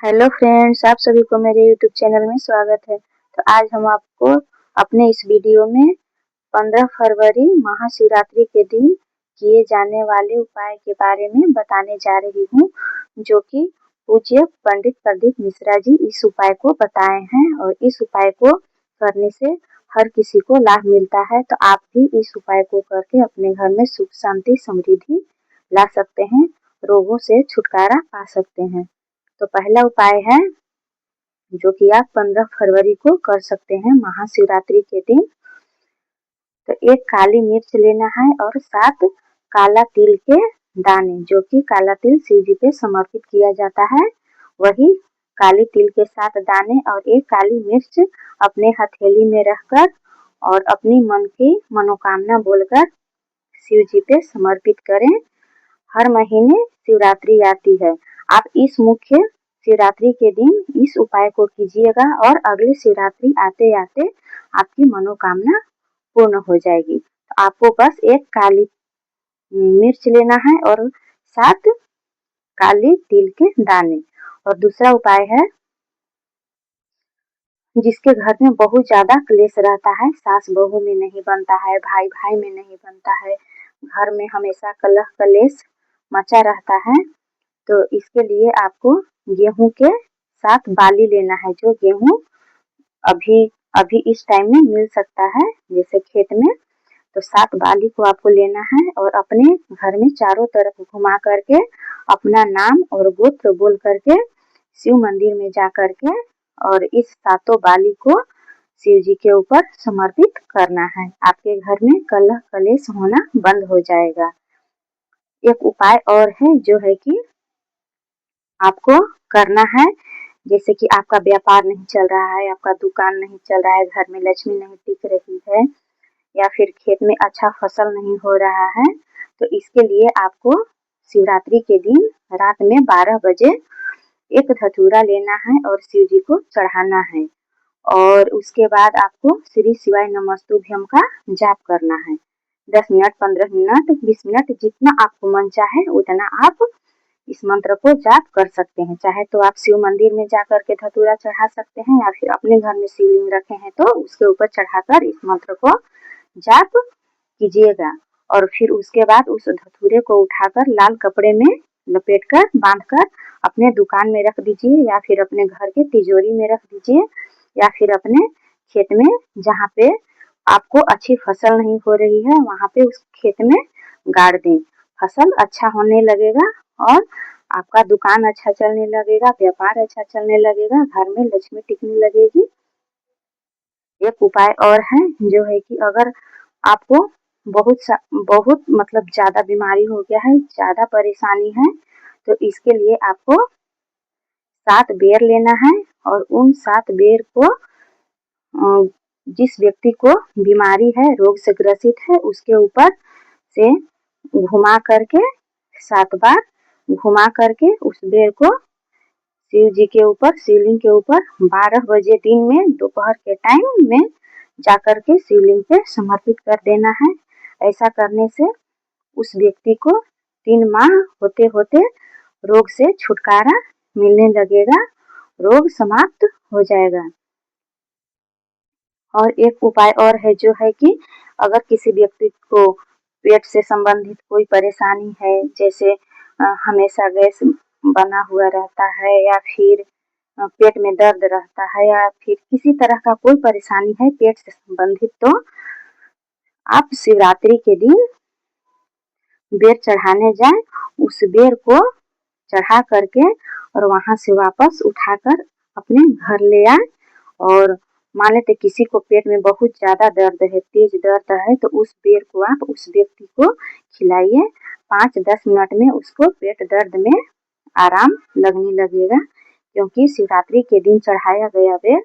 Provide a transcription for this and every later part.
Hello friends, आप सभी को मेरे यूट्यूब चैनल में स्वागत है। तो आज हम आपको अपने इस वीडियो में 15 फरवरी महाशिवरात्रि के दिन किए जाने वाले उपाय के बारे में बताने जा रही हूँ, जो कि पूज्य पंडित प्रदीप मिश्रा जी इस उपाय को बताए हैं और इस उपाय को करने से हर किसी को लाभ मिलता है। तो आप भी इस उपाय को करके अपने घर में सुख शांति समृद्धि ला सकते हैं, रोगों से छुटकारा पा सकते हैं। तो पहला उपाय है जो कि आप 15 फरवरी को कर सकते हैं महाशिवरात्रि के दिन। तो एक काली मिर्च लेना है और 7 काला तिल के दाने, जो कि काला तिल शिव जी पे समर्पित किया जाता है, वही काली तिल के 7 दाने और एक काली मिर्च अपने हथेली में रखकर और अपनी मन की मनोकामना बोलकर शिव जी पे समर्पित करें। हर महीने शिवरात्रि आती है, आप इस मुख्य शिवरात्रि के दिन इस उपाय को कीजिएगा और अगले शिवरात्रि आते आते आपकी मनोकामना पूर्ण हो जाएगी। तो आपको बस एक काली मिर्च लेना है और 7 काली तिल के दाने। और दूसरा उपाय है जिसके घर में बहुत ज्यादा क्लेश रहता है, सास बहू में नहीं बनता है, भाई भाई में नहीं बनता है, घर में हमेशा कलह कलेश मचा रहता है, तो इसके लिए आपको गेहूं के 7 बाली लेना है। जो गेहूं अभी अभी इस टाइम में मिल सकता है जैसे खेत में, तो 7 बाली को आपको लेना है और अपने घर में चारों तरफ घुमा करके अपना नाम और गोत्र बोल करके शिव मंदिर में जा करके और इस 7 बाली को शिव जी के ऊपर समर्पित करना है। आपके घर में कलह कलेश होना बंद हो जाएगा। एक उपाय और है जो है कि आपको करना है, जैसे कि आपका व्यापार नहीं चल रहा है, आपका दुकान नहीं चल रहा है, घर में लक्ष्मी नहीं टिक रही है या फिर खेत में अच्छा फसल नहीं हो रहा है, तो इसके लिए आपको शिवरात्रि के दिन रात में 12 बजे एक धतूरा लेना है और शिव जी को चढ़ाना है और उसके बाद आपको श्री शिवाय नमस्तुभ्यम का जाप करना है। 10 मिनट, 15 मिनट, 20 मिनट, जितना आपको मन चाहे उतना आप इस मंत्र को जाप कर सकते हैं। चाहे तो आप शिव मंदिर में जाकर के धतूरा चढ़ा सकते हैं या फिर अपने घर में शिवलिंग रखे हैं तो उसके ऊपर चढ़ाकर इस मंत्र को जाप कीजिएगा। और फिर उसके बाद उस धतूरे को उठाकर लाल कपड़े में लपेटकर बांधकर अपने दुकान में रख दीजिए या फिर अपने घर के तिजोरी में रख दीजिए या फिर अपने खेत में जहाँ पे आपको अच्छी फसल नहीं हो रही है वहाँ पे उस खेत में गाड़ दें। फसल अच्छा होने लगेगा और आपका दुकान अच्छा चलने लगेगा, व्यापार अच्छा चलने लगेगा, घर में लक्ष्मी टिकने लगेगी। एक उपाय और है जो है कि अगर आपको बहुत मतलब ज्यादा बीमारी हो गया है, ज्यादा परेशानी है, तो इसके लिए आपको 7 बेर लेना है और उन 7 बेर को जिस व्यक्ति को बीमारी है, रोग से ग्रसित है, उसके ऊपर से घुमा करके 7 बार घुमा करके उस बेर को शिव जी के ऊपर, शिवलिंग के ऊपर 12 बजे दिन में दोपहर के टाइम में जाकर के शिवलिंग पे समर्पित कर देना है। ऐसा करने से उस व्यक्ति को 3 माह होते होते रोग से छुटकारा मिलने लगेगा, रोग समाप्त हो जाएगा। और एक उपाय और है जो है कि अगर किसी व्यक्ति को पेट से संबंधित कोई परेशानी है, जैसे हमेशा गैस बना हुआ रहता है या फिर पेट में दर्द रहता है या फिर किसी तरह का कोई परेशानी है पेट से संबंधित, तो आप शिवरात्रि के दिन बेर चढ़ाने जाएं, उस बेर को चढ़ा करके और वहां से वापस उठाकर अपने घर ले आए। और मान लेते किसी को पेट में बहुत ज्यादा दर्द है, तेज दर्द है, तो उस बेर को आप उस व्यक्ति को खिलाइए। 5-10 मिनट में उसको पेट दर्द में आराम लगने लगेगा, क्योंकि शिवरात्रि के दिन चढ़ाया गया बेर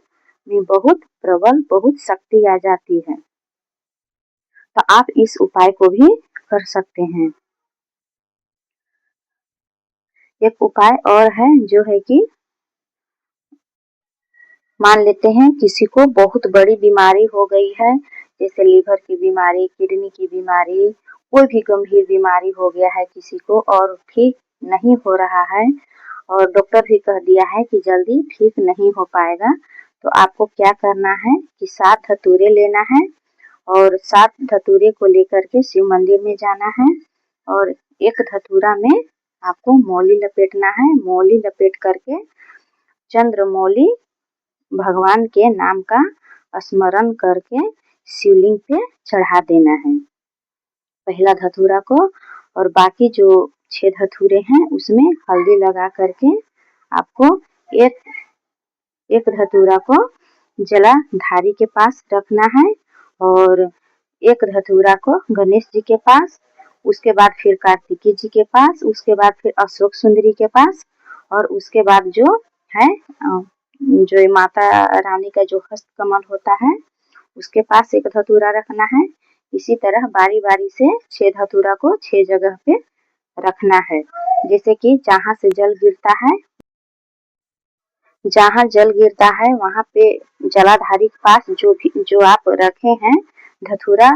में बहुत प्रबल, बहुत शक्ति आ जाती है। तो आप इस उपाय को भी कर सकते हैं। एक उपाय और है जो है कि मान लेते हैं किसी को बहुत बड़ी बीमारी हो गई है, जैसे लीवर की बीमारी, किडनी की बीमारी, कोई भी गंभीर बीमारी हो गया है किसी को और ठीक नहीं हो रहा है और डॉक्टर भी कह दिया है कि जल्दी ठीक नहीं हो पाएगा। तो आपको क्या करना है कि 7 धतूरे लेना है और 7 धतूरे को लेकर के शिव मंदिर में जाना है और एक धतूरा में आपको मौली लपेटना है। मौली लपेट करके चंद्रमौली भगवान के नाम का स्मरण करके शिवलिंग पे चढ़ा देना है पहला धतूरा को। और बाकी जो 6 धतूरे हैं उसमें हल्दी लगा करके आपको एक धतूरा को जलाधारी के पास रखना है और एक धतूरा को गणेश जी के पास, उसके बाद फिर कार्तिकी जी के पास, उसके बाद फिर अशोक सुंदरी के पास और उसके बाद जो है जो माता रानी का जो हस्त कमल होता है उसके पास एक धतूरा रखना है। इसी तरह बारी बारी से 6 धतूरा को 6 जगह पे रखना है। जैसे कि जहाँ से जल गिरता है, जहाँ जल गिरता है वहाँ पे जलाधारी के पास जो आप रखे हैं धतूरा,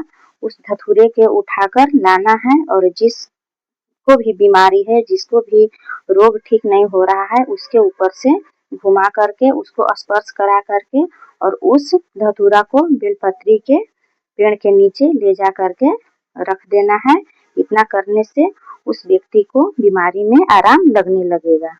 उस धतूरे के उठाकर लाना है और जिसको भी बीमारी है, जिसको भी रोग ठीक नहीं हो रहा है, उसके ऊपर से घुमा करके उसको स्पर्श करा करके और उस धतूरा को बेलपत्री के पेड़ के नीचे ले जा करके रख देना है। इतना करने से उस व्यक्ति को बीमारी में आराम लगने लगेगा।